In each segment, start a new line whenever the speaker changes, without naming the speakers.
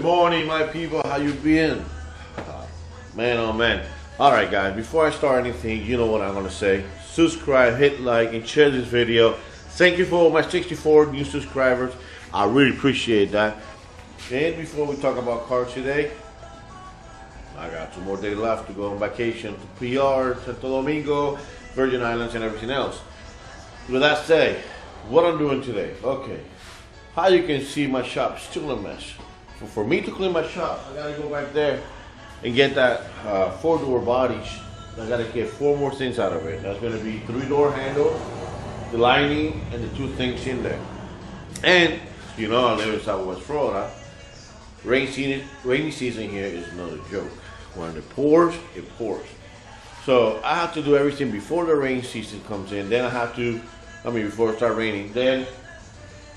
morning, my people. How you been? Man, oh man. All right, guys. Before I start anything, you know what I'm gonna say. Subscribe, hit like, and share this video. Thank you for all my 64 new subscribers. I really appreciate that. And before we talk about cars today, I got 2 more days left to go on vacation to PR, Santo Domingo, Virgin Islands, and everything else. With that said, what I'm doing today, okay. How you can see, my shop still a mess. For me to clean my shop, I gotta go back there and get that 4-door body. I gotta get 4 more things out of it. That's gonna be 3-door handle, the lining, and the 2 things in there. And you know, I live in Southwest Florida. Rainy season here is another joke. When it pours, it pours. So I have to do everything before the rain season comes in. Then before it starts raining. Then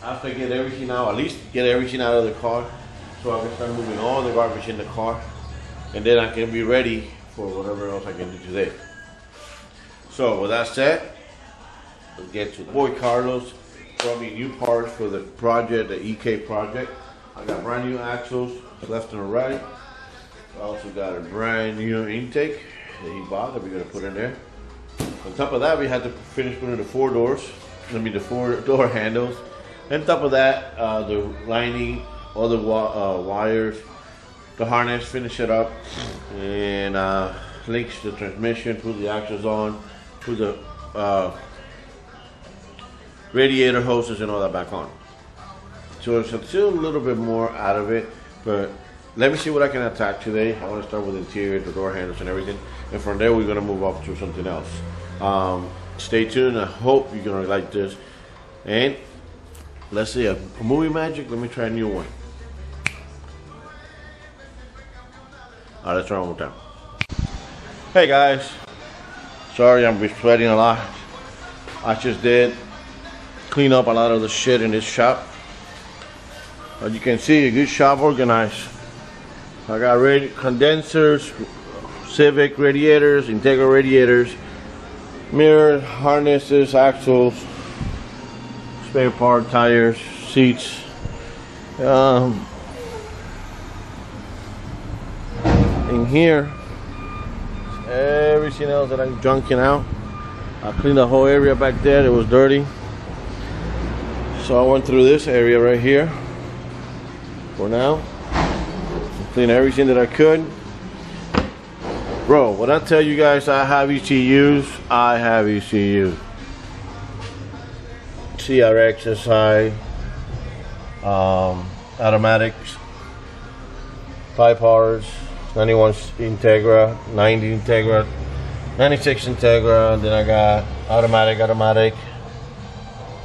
after I get everything out, at least get everything out of the car, so I can start moving all the garbage in the car, and then I can be ready for whatever else I can do today. So with that said, let's get to the boy Carlos. Brought me new parts for the project, the EK project. I got brand new axles, left and right. I also got a brand new intake that he bought that we're gonna put in there. On top of that, we had to finish putting the 4 doors. The 4-door handles. On top of that, the lining, all the wires, the harness, finish it up, and links the transmission, put the axles on, put the radiator hoses and all that back on. So there's still a little bit more out of it, but let me see what I can attack today. I want to start with the interior, the door handles and everything, and from there we're going to move up to something else. Stay tuned. I hope you're going to like this. And let's see, a movie magic. Let me try a new one. All right, let's try one more time. Hey guys, sorry I'm sweating a lot. I just did clean up a lot of the shit in this shop. As you can see, a good shop organized. I got condensers, Civic radiators, Integra radiators, mirrors, harnesses, axles, spare part, tires, seats. In here, everything else that I'm junking out. I cleaned the whole area back there. It was dirty. So I went through this area right here for now. Clean everything that I could. Bro, when I tell you guys I have ECUs, I have ECUs. CRX, SI, automatics, 5 powers, 91 Integra, 90 Integra, 96 Integra, and then I got automatic,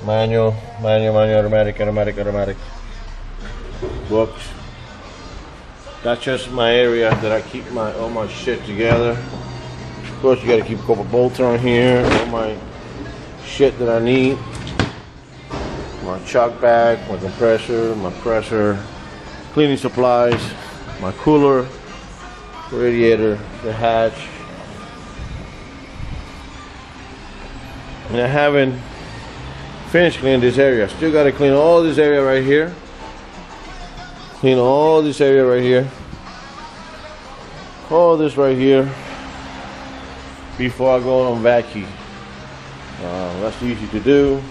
manual, automatic, books. That's just my area that I keep all my shit together. Of course, you got to keep a couple bolts on here, all my shit that I need. My chalk bag, my compressor, my pressure, cleaning supplies, my cooler, radiator, the hatch. And I haven't finished cleaning this area. Still got to clean all this area right here. Clean all this area right here. All this right here before I go on vacuum. That's easy to do.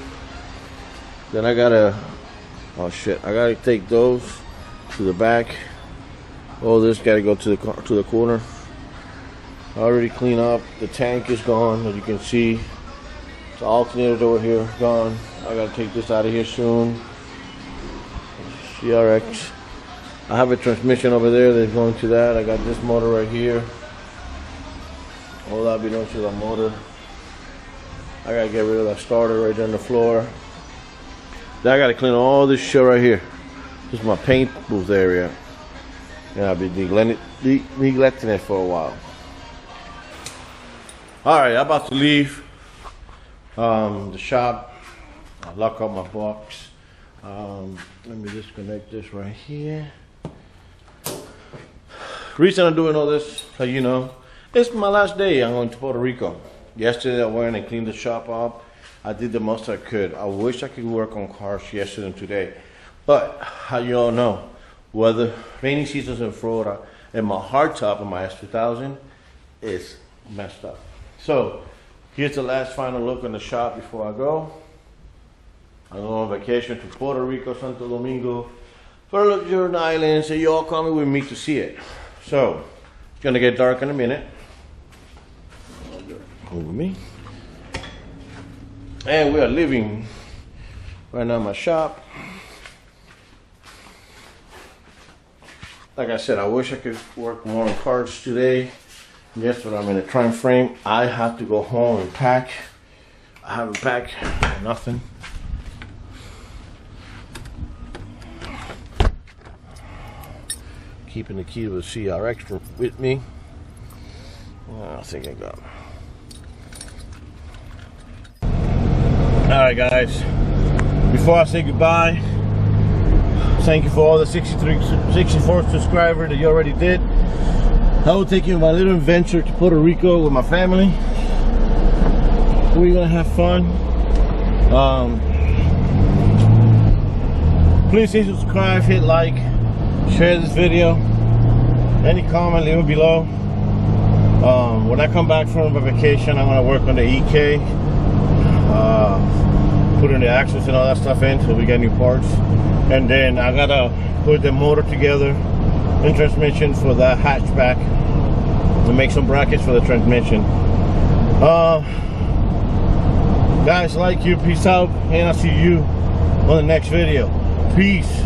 Then I gotta, I gotta take those to the back. All this gotta go to the corner. I already cleaned up. The tank is gone, as you can see. The alternator's over here, gone. I gotta take this out of here soon. CRX. I have a transmission over there that's going to that. I got this motor right here. All that belongs to the motor. I gotta get rid of that starter right there on the floor. Then I gotta clean all this shit right here. This is my paint booth area. Yeah, I've been neglecting it for a while. Alright, I'm about to leave the shop. I lock up my box. Let me disconnect this right here. Reason I'm doing all this, so you know, it's my last day. I'm going to Puerto Rico. Yesterday I went and cleaned the shop up. I did the most I could. I wish I could work on cars yesterday and today. But, how you all know, weather, rainy seasons in Florida, and my hardtop in my S2000 is messed up. So here's the last final look on the shop before I go. I'm going on vacation to Puerto Rico, Santo Domingo, for a luxurious island, so you all coming with me to see it. So it's gonna get dark in a minute. Come with me. And we are leaving right now in my shop. Like I said, I wish I could work more on cards today. Yes, but I'm in a time frame. I have to go home and pack. I haven't packed nothing. Keeping the key to the CRX with me. I think I got it. Alright guys, before I say goodbye, thank you for all the 64 subscribers that you already did. I will take you on my little adventure to Puerto Rico with my family. We're gonna have fun. Please hit subscribe, hit like, share this video. Any comment, leave it below. When I come back from my vacation, I'm gonna work on the EK, putting the axles and all that stuff in so we get new parts. And then I gotta put the motor together and transmission for the hatchback and make some brackets for the transmission. Guys, like you, peace out, and I'll see you on the next video. Peace.